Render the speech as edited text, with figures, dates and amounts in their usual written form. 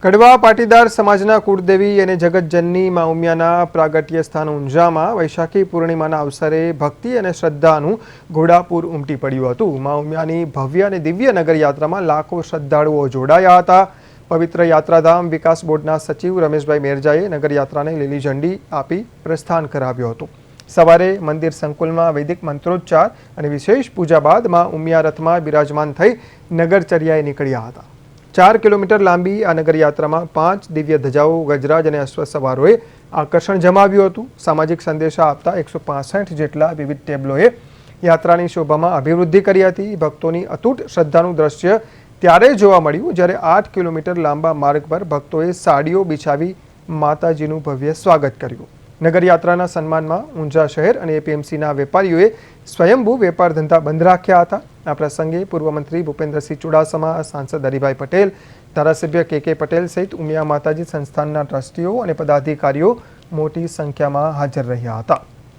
કડવા પાટીદાર સમાજના કુળદેવી અને જગતજનની મા ઉમિયાના પ્રાગટ્ય સ્થાન ઊંઝામાં વૈશાખી પૂર્ણિમાના અવસરે ભક્તિ અને શ્રદ્ધાનું ઘોડાપૂર ઉમટી પડ્યું હતું। મા ઉમિયાની ભવ્ય અને દિવ્ય નગર યાત્રામાં લાખો શ્રદ્ધાળુઓ જોડાયા હતા। પવિત્ર યાત્રાધામ વિકાસ બોર્ડના સચિવ રમેશભાઈ મેરજાએ નગર યાત્રાને લીલી ઝંડી આપી પ્રસ્થાન કરાવ્યું હતું। સવારે મંદિર સંકુલમાં વૈદિક મંત્રોચ્ચાર અને વિશેષ પૂજા બાદ મા ઉમિયા રથમાં બિરાજમાન થઈ નગરચર્યાએ નીકળ્યા હતા। 4 કિલોમીટર લાંબી આ નગર યાત્રામાં 5 દિવ્ય ધજાઓ, ગજરાજ અને અશ્વ સવારોએ આકર્ષણ જમાવ્યું હતું। સામાજિક સંદેશા આપતા 165 જેટલા વિવિધ ટેબ્લોએ યાત્રાની શોભામાં અભિવૃદ્ધિ કરી હતી। ભક્તોની અતૂટ શ્રદ્ધાનું દ્રશ્ય ત્યારે જોવા મળ્યું જ્યારે 8 કિલોમીટર લાંબા માર્ગ પર ભક્તોએ સાડીઓ બિછાવી માતાજીનું ભવ્ય સ્વાગત કર્યું। નગર યાત્રાના સન્માનમાં ઊંઝા શહેર અને એપીએમસીના વેપારીઓએ સ્વયંભૂ વેપાર ધંધા બંધ રાખ્યા હતા। આ પ્રસંગે પૂર્વ મંત્રી ભૂપેન્દ્રસિંહ ચુડાસમા, સાંસદ હરિભાઈ પટેલ, ધારાસભ્ય કે પટેલ સહિત ઉમિયા માતાજી સંસ્થાનના ટ્રસ્ટીઓ અને પદાધિકારીઓ મોટી સંખ્યામાં હાજર રહ્યા હતા।